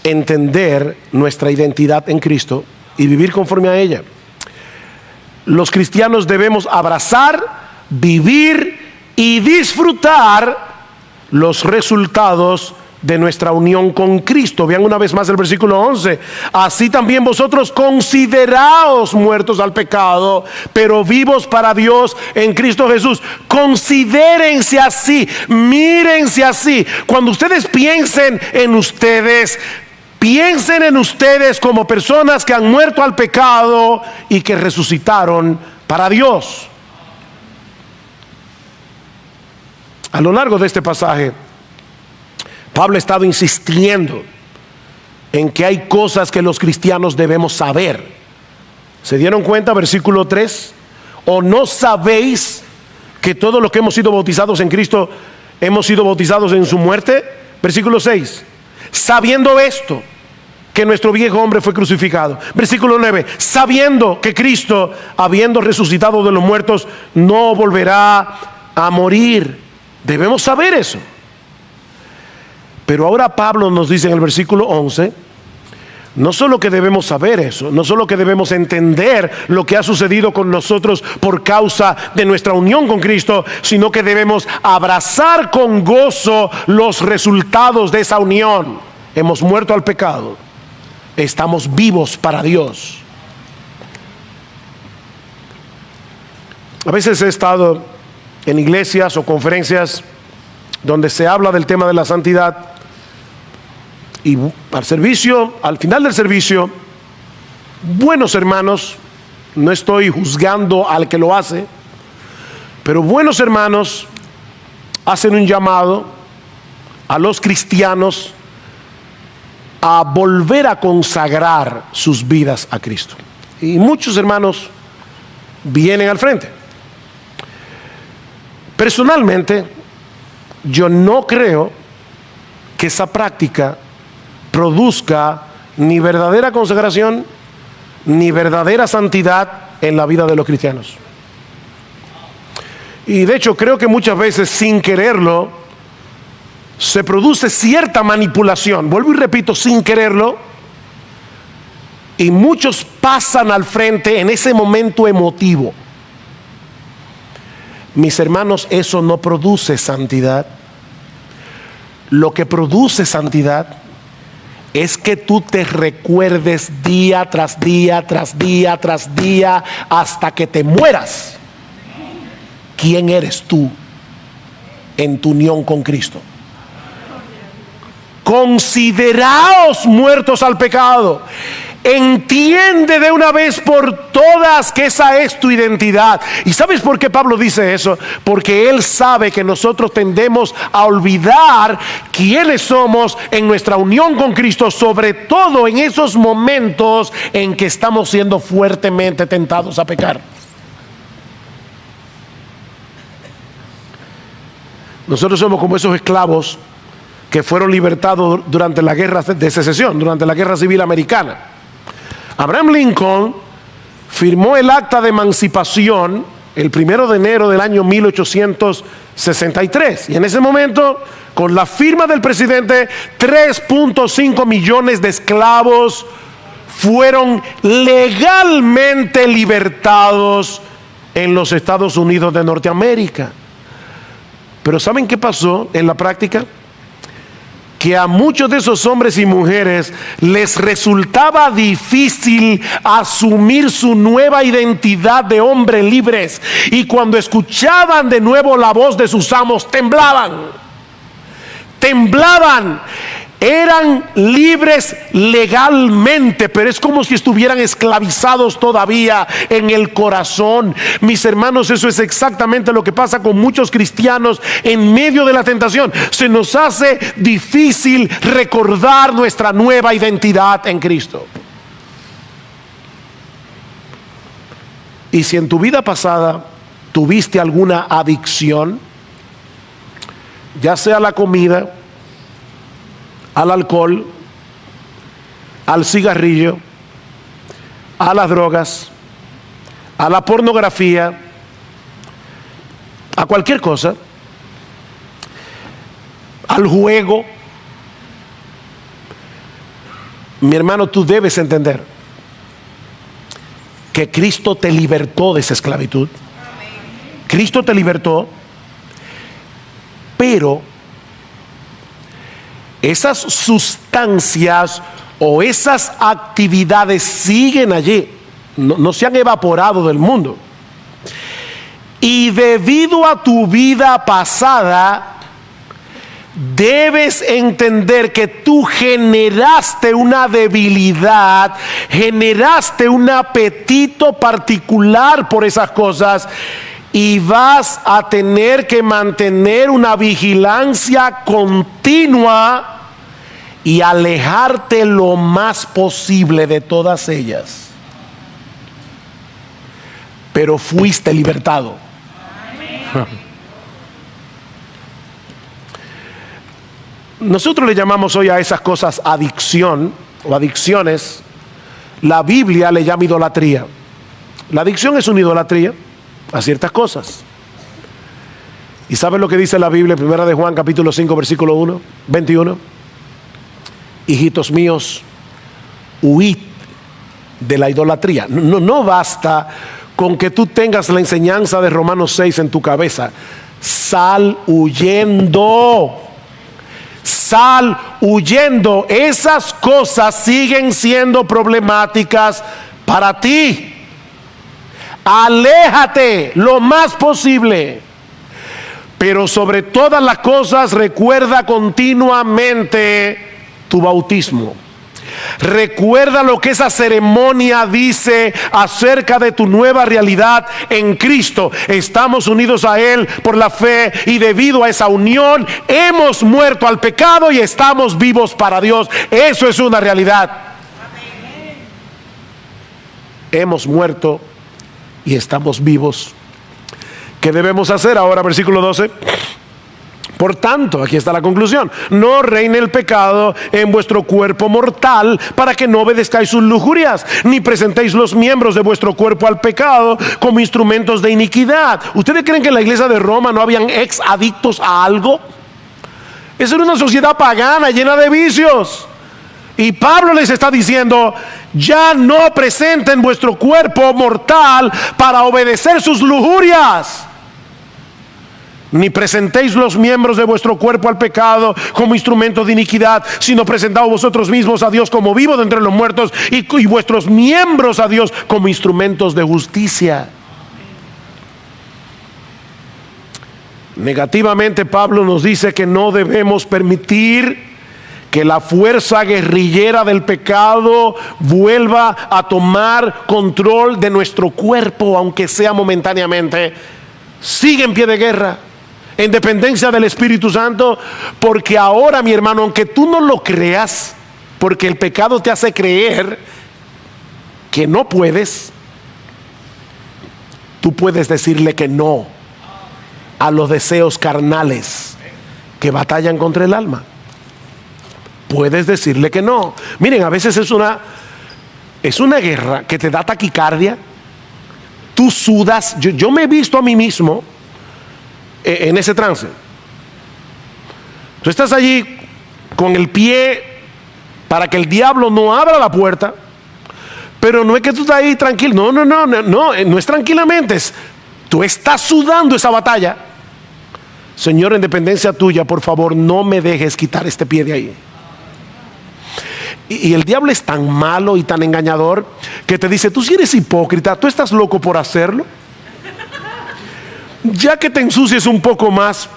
Entender nuestra identidad en Cristo y vivir conforme a ella. Los cristianos debemos abrazar, vivir y disfrutar los resultados de nuestra unión con Cristo. Vean una vez más el versículo 11. Así también vosotros consideraos muertos al pecado, pero vivos para Dios en Cristo Jesús. Considérense así, mírense así. Cuando ustedes piensen en ustedes, piensen en ustedes como personas que han muerto al pecado y que resucitaron para Dios. A lo largo de este pasaje, Pablo ha estado insistiendo en que hay cosas que los cristianos debemos saber. ¿Se dieron cuenta? Versículo 3. ¿O no sabéis que todos los que hemos sido bautizados en Cristo hemos sido bautizados en su muerte? Versículo 6. Sabiendo esto, que nuestro viejo hombre fue crucificado. Versículo 9. Sabiendo que Cristo, habiendo resucitado de los muertos, no volverá a morir. Debemos saber eso. Pero ahora Pablo nos dice en el versículo 11, no solo que debemos saber eso, no solo que debemos entender lo que ha sucedido con nosotros por causa de nuestra unión con Cristo, sino que debemos abrazar con gozo los resultados de esa unión. Hemos muerto al pecado, estamos vivos para Dios. A veces he estado en iglesias o conferencias donde se habla del tema de la santidad, y al final del servicio, buenos hermanos, no estoy juzgando al que lo hace, pero buenos hermanos hacen un llamado a los cristianos a volver a consagrar sus vidas a Cristo. Y muchos hermanos vienen al frente. Personalmente, yo no creo que esa práctica produzca ni verdadera consagración ni verdadera santidad en la vida de los cristianos. Y de hecho creo que muchas veces, sin quererlo, se produce cierta manipulación. Vuelvo y repito, sin quererlo, y muchos pasan al frente en ese momento emotivo. Mis hermanos, eso no produce santidad. Lo que produce santidad es que tú te recuerdes día tras día, tras día, tras día, hasta que te mueras, quién eres tú en tu unión con Cristo. Consideraos muertos al pecado. Entiende de una vez por todas que esa es tu identidad. ¿Y sabes por qué Pablo dice eso? Porque él sabe que nosotros tendemos a olvidar quiénes somos en nuestra unión con Cristo, sobre todo en esos momentos en que estamos siendo fuertemente tentados a pecar. Nosotros somos como esos esclavos que fueron libertados durante la guerra de secesión, durante la guerra civil americana. Abraham Lincoln firmó el acta de emancipación el 1 de enero del año 1863. Y en ese momento, con la firma del presidente, 3.5 millones de esclavos fueron legalmente libertados en los Estados Unidos de Norteamérica. Pero ¿saben qué pasó en la práctica? Que a muchos de esos hombres y mujeres les resultaba difícil asumir su nueva identidad de hombres libres, y cuando escuchaban de nuevo la voz de sus amos, temblaban. Eran libres legalmente, pero es como si estuvieran esclavizados todavía en el corazón. Mis hermanos, eso es exactamente lo que pasa con muchos cristianos en medio de la tentación. Se nos hace difícil recordar nuestra nueva identidad en Cristo. Y si en tu vida pasada tuviste alguna adicción, ya sea a la comida, al alcohol, al cigarrillo, a las drogas, a la pornografía, a cualquier cosa, al juego, mi hermano, tú debes entender que Cristo te libertó de esa esclavitud. Cristo te libertó, pero esas sustancias o esas actividades siguen allí, no se han evaporado del mundo. Y debido a tu vida pasada, debes entender que tú generaste una debilidad, generaste un apetito particular por esas cosas, y vas a tener que mantener una vigilancia continua y alejarte lo más posible de todas ellas. Pero fuiste libertado. Nosotros le llamamos hoy a esas cosas adicción o adicciones. La Biblia le llama idolatría. La adicción es una idolatría a ciertas cosas. ¿Y saben lo que dice la Biblia? Primera de Juan capítulo 5 versículo 21. Hijitos míos, huid de la idolatría. No basta con que tú tengas la enseñanza de Romanos 6 en tu cabeza. Sal huyendo. Sal huyendo. Esas cosas siguen siendo problemáticas para ti. Aléjate lo más posible. Pero sobre todas las cosas, recuerda continuamente tu bautismo. Recuerda lo que esa ceremonia dice acerca de tu nueva realidad en Cristo. Estamos unidos a Él por la fe, y debido a esa unión hemos muerto al pecado y estamos vivos para Dios. Eso es una realidad. Hemos muerto y estamos vivos. ¿Qué debemos hacer ahora? Versículo 12. Por tanto, aquí está la conclusión: no reine el pecado en vuestro cuerpo mortal, para que no obedezcáis sus lujurias, ni presentéis los miembros de vuestro cuerpo al pecado como instrumentos de iniquidad. ¿Ustedes creen que en la iglesia de Roma no habían ex adictos a algo? Esa era una sociedad pagana llena de vicios. Y Pablo les está diciendo: ya no presenten vuestro cuerpo mortal para obedecer sus lujurias, ni presentéis los miembros de vuestro cuerpo al pecado como instrumento de iniquidad, sino presentaos vosotros mismos a Dios como vivos de entre los muertos, y vuestros miembros a Dios como instrumentos de justicia. Negativamente, Pablo nos dice que no debemos permitir que la fuerza guerrillera del pecado vuelva a tomar control de nuestro cuerpo, aunque sea momentáneamente. Sigue en pie de guerra, en dependencia del Espíritu Santo, porque ahora, mi hermano, aunque tú no lo creas, porque el pecado te hace creer que no puedes, tú puedes decirle que no a los deseos carnales que batallan contra el alma. Puedes decirle que no. Miren, a veces es una guerra que te da taquicardia. Tú sudas. Yo me he visto a mí mismo en ese trance. Tú estás allí con el pie para que el diablo no abra la puerta, pero no es que tú estás ahí tranquilo. No es tranquilamente. Tú estás sudando esa batalla. Señor, en dependencia tuya, por favor, no me dejes quitar este pie de ahí. Y el diablo es tan malo y tan engañador que te dice, tú si eres hipócrita, tú estás loco por hacerlo. Ya que te ensucies un poco más.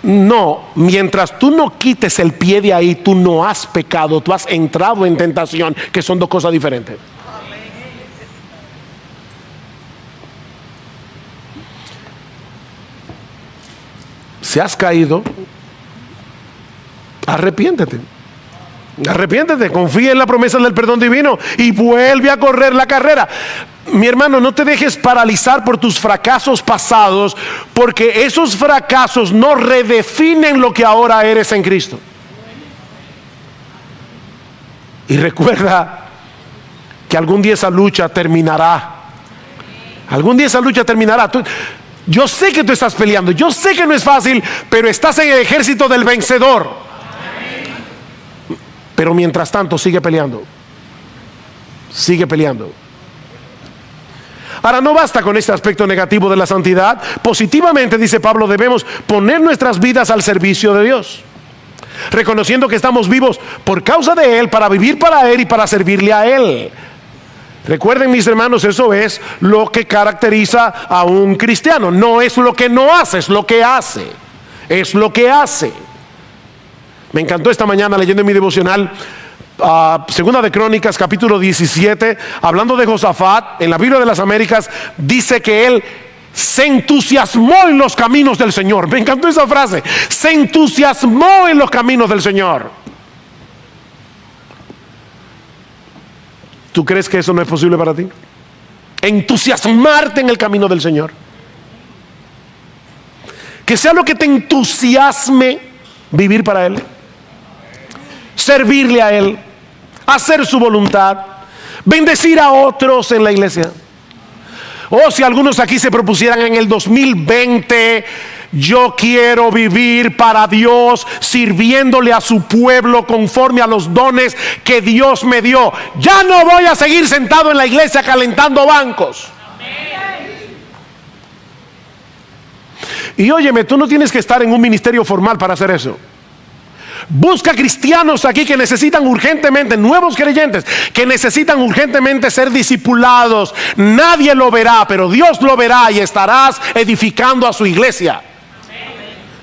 No, mientras tú no quites el pie de ahí, tú no has pecado, tú has entrado en tentación, que son dos cosas diferentes. Si has caído, arrepiéntete. Arrepiéntete, confía en la promesa del perdón divino y vuelve a correr la carrera. Mi hermano, no te dejes paralizar por tus fracasos pasados, porque esos fracasos no redefinen lo que ahora eres en Cristo. Y recuerda que algún día esa lucha terminará. Algún día esa lucha terminará. Yo sé que tú estás peleando, yo sé que no es fácil, pero estás en el ejército del vencedor. Pero mientras tanto sigue peleando. Sigue peleando. Ahora, no basta con este aspecto negativo de la santidad. Positivamente, dice Pablo, debemos poner nuestras vidas al servicio de Dios, reconociendo que estamos vivos por causa de Él, para vivir para Él y para servirle a Él. Recuerden, mis hermanos, eso es lo que caracteriza a un cristiano. No es lo que no hace, es lo que hace. Es lo que hace. Me encantó esta mañana leyendo en mi devocional Segunda de Crónicas, capítulo 17, hablando de Josafat, en la Biblia de las Américas, dice que él se entusiasmó en los caminos del Señor. Me encantó esa frase, se entusiasmó en los caminos del Señor. ¿Tú crees que eso no es posible para ti? Entusiasmarte en el camino del Señor. Que sea lo que te entusiasme vivir para Él, servirle a Él, hacer su voluntad, bendecir a otros en la iglesia. O si algunos aquí se propusieran en el 2020, yo quiero vivir para Dios, sirviéndole a su pueblo conforme a los dones que Dios me dio. Ya no voy a seguir sentado en la iglesia calentando bancos. Y óyeme, tú no tienes que estar en un ministerio formal para hacer eso. Busca cristianos aquí que necesitan urgentemente, nuevos creyentes que necesitan urgentemente ser discipulados. Nadie lo verá, pero Dios lo verá y estarás edificando a su iglesia.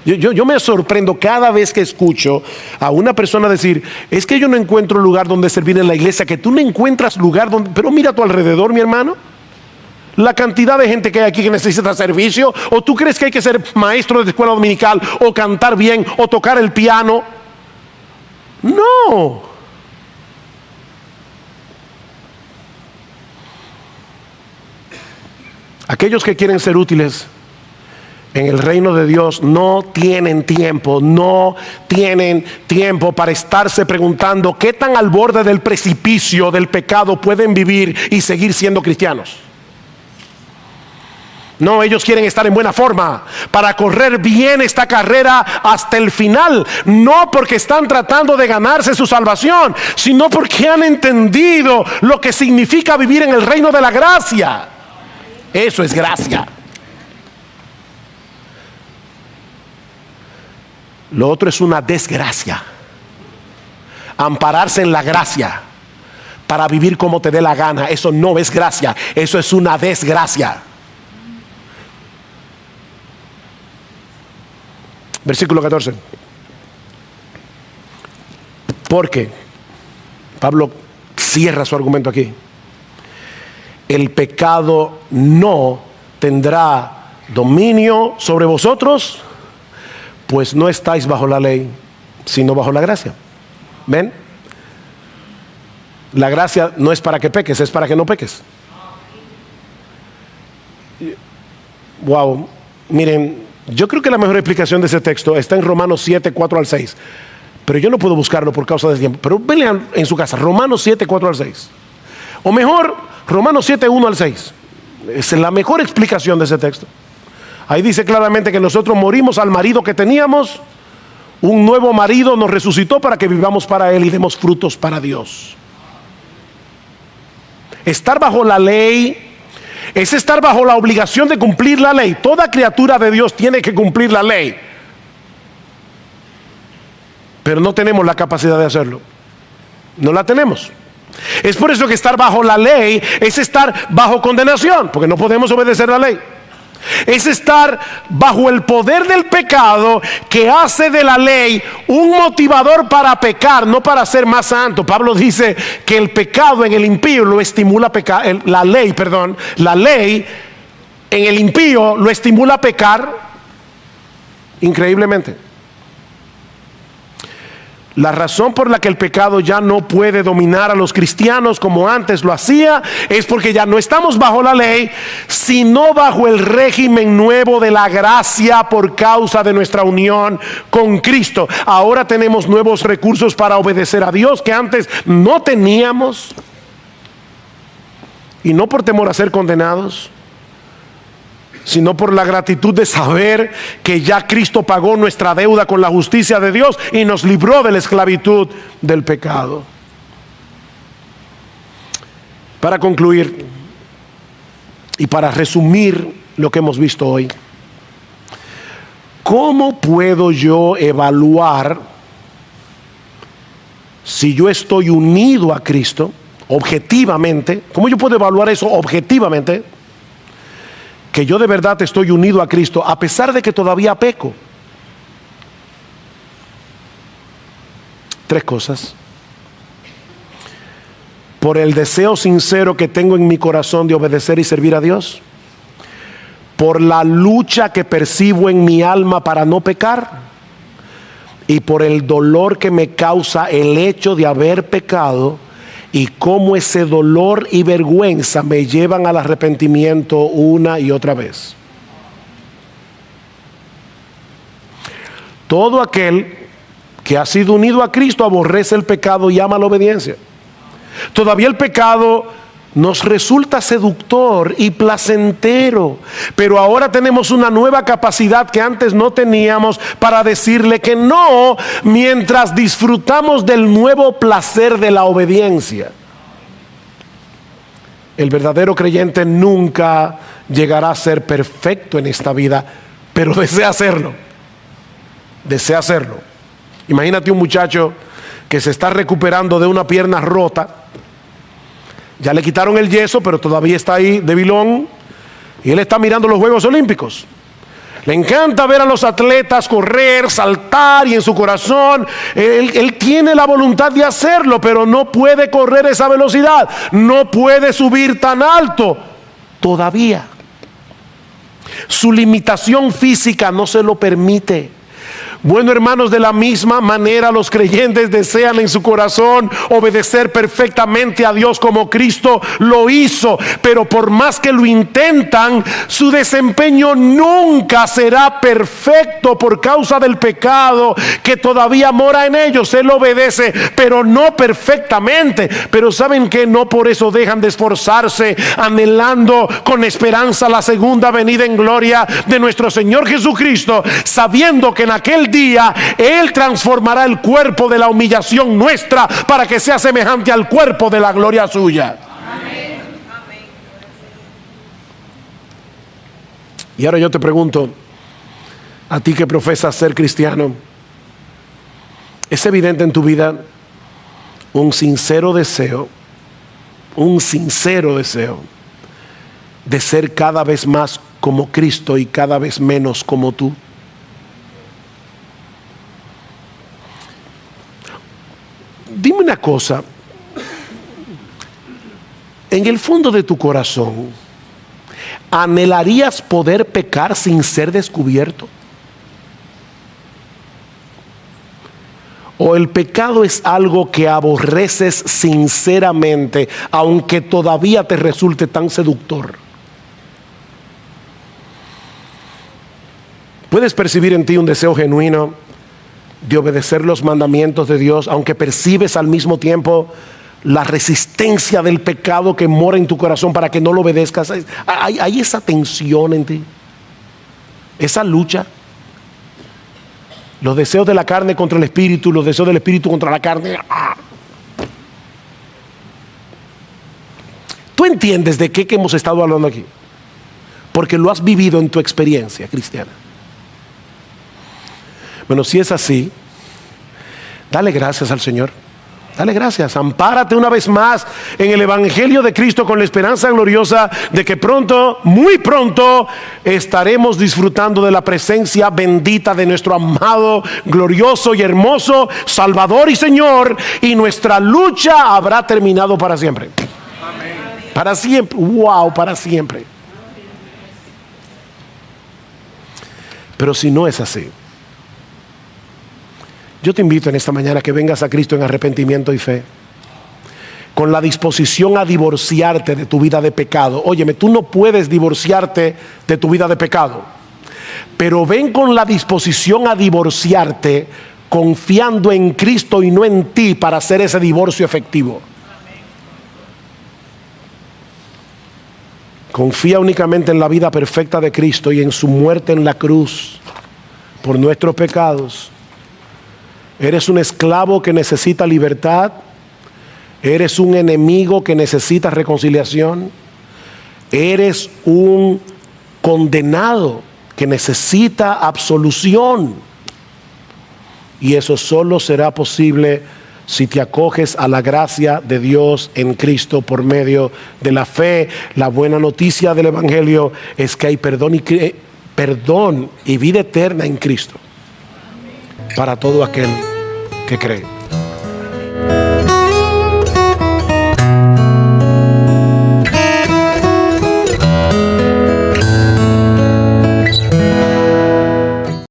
Yo me sorprendo cada vez que escucho a una persona decir, es que yo no encuentro lugar donde servir en la iglesia, que tú no encuentras lugar donde... Pero mira a tu alrededor, mi hermano, la cantidad de gente que hay aquí que necesita servicio. ¿O tú crees que hay que ser maestro de escuela dominical, o cantar bien, o tocar el piano? No. Aquellos que quieren ser útiles en el reino de Dios no tienen tiempo para estarse preguntando qué tan al borde del precipicio del pecado pueden vivir y seguir siendo cristianos. No, ellos quieren estar en buena forma para correr bien esta carrera hasta el final. No porque están tratando de ganarse su salvación, sino porque han entendido lo que significa vivir en el reino de la gracia. Eso es gracia. Lo otro es una desgracia. Ampararse en la gracia para vivir como te dé la gana, eso no es gracia, eso es una desgracia. Versículo 14. Porque Pablo cierra su argumento aquí. El pecado no tendrá dominio sobre vosotros, pues no estáis bajo la ley, sino bajo la gracia. ¿Ven? La gracia no es para que peques, es para que no peques. Wow, miren, yo creo que la mejor explicación de ese texto está en Romanos 7, 4 al 6. Pero yo no puedo buscarlo por causa del tiempo. Pero vean en su casa, Romanos 7, 4 al 6. O mejor, Romanos 7, 1 al 6. Es la mejor explicación de ese texto. Ahí dice claramente que nosotros morimos al marido que teníamos. Un nuevo marido nos resucitó para que vivamos para Él y demos frutos para Dios. Estar bajo la ley es estar bajo la obligación de cumplir la ley. Toda criatura de Dios tiene que cumplir la ley, pero no tenemos la capacidad de hacerlo. No la tenemos. Es por eso que estar bajo la ley es estar bajo condenación, porque no podemos obedecer la ley. Es estar bajo el poder del pecado, que hace de la ley un motivador para pecar, no para ser más santo. Pablo dice que el pecado en el impío lo estimula a pecar. La ley en el impío lo estimula a pecar increíblemente. La razón por la que el pecado ya no puede dominar a los cristianos como antes lo hacía es porque ya no estamos bajo la ley, sino bajo el régimen nuevo de la gracia por causa de nuestra unión con Cristo. Ahora tenemos nuevos recursos para obedecer a Dios que antes no teníamos, y no por temor a ser condenados, sino por la gratitud de saber que ya Cristo pagó nuestra deuda con la justicia de Dios y nos libró de la esclavitud del pecado. Para concluir y para resumir lo que hemos visto hoy, ¿cómo puedo yo evaluar si yo estoy unido a Cristo objetivamente? ¿Cómo yo puedo evaluar eso objetivamente? Que yo de verdad estoy unido a Cristo a pesar de que todavía peco. 3 cosas. Por el deseo sincero que tengo en mi corazón de obedecer y servir a Dios. Por la lucha que percibo en mi alma para no pecar. Y por el dolor que me causa el hecho de haber pecado, y cómo ese dolor y vergüenza me llevan al arrepentimiento una y otra vez. Todo aquel que ha sido unido a Cristo aborrece el pecado y ama la obediencia. Todavía el pecado nos resulta seductor y placentero, pero ahora tenemos una nueva capacidad que antes no teníamos para decirle que no, mientras disfrutamos del nuevo placer de la obediencia. El verdadero creyente nunca llegará a ser perfecto en esta vida, pero desea hacerlo. Desea hacerlo. Imagínate un muchacho que se está recuperando de una pierna rota. Ya le quitaron el yeso, pero todavía está ahí debilón. Y él está mirando los Juegos Olímpicos. Le encanta ver a los atletas correr, saltar, y en su corazón él tiene la voluntad de hacerlo, pero no puede correr esa velocidad. No puede subir tan alto todavía. Su limitación física no se lo permite. Bueno, hermanos, de la misma manera los creyentes desean en su corazón obedecer perfectamente a Dios como Cristo lo hizo, pero por más que lo intentan, su desempeño nunca será perfecto por causa del pecado que todavía mora en ellos. Él obedece, pero no perfectamente. Pero ¿saben qué? No por eso dejan de esforzarse, anhelando con esperanza la segunda venida en gloria de nuestro Señor Jesucristo, sabiendo que en aquel día Él transformará el cuerpo de la humillación nuestra para que sea semejante al cuerpo de la gloria suya. Amén. Y ahora yo te pregunto, a ti que profesas ser cristiano, ¿es evidente en tu vida un sincero deseo de ser cada vez más como Cristo y cada vez menos como tú? Dime una cosa, en el fondo de tu corazón, ¿anhelarías poder pecar sin ser descubierto? ¿O el pecado es algo que aborreces sinceramente, aunque todavía te resulte tan seductor? ¿Puedes percibir en ti un deseo genuino de obedecer los mandamientos de Dios, aunque percibes al mismo tiempo la resistencia del pecado que mora en tu corazón para que no lo obedezcas? Hay esa tensión en ti, esa lucha, los deseos de la carne contra el espíritu, los deseos del espíritu contra la carne. ¿Tú entiendes de qué hemos estado hablando aquí? porque lo has vivido en tu experiencia cristiana. Bueno, si es así, dale gracias al Señor. Dale gracias, ampárate una vez más en el Evangelio de Cristo con la esperanza gloriosa de que pronto, muy pronto, estaremos disfrutando de la presencia bendita de nuestro amado, glorioso y hermoso Salvador y Señor, y nuestra lucha habrá terminado para siempre. Amén. Para siempre, wow, para siempre. Pero si no es así, yo te invito en esta mañana a que vengas a Cristo en arrepentimiento y fe, con la disposición a divorciarte de tu vida de pecado. Óyeme, tú no puedes divorciarte de tu vida de pecado, pero ven con la disposición a divorciarte, confiando en Cristo y no en ti para hacer ese divorcio efectivo. Confía únicamente en la vida perfecta de Cristo y en su muerte en la cruz por nuestros pecados. Eres un esclavo que necesita libertad. Eres un enemigo que necesita reconciliación. Eres un condenado que necesita absolución. Y eso solo será posible si te acoges a la gracia de Dios en Cristo por medio de la fe. La buena noticia del Evangelio es que hay perdón y vida eterna en Cristo para todo aquel que cree.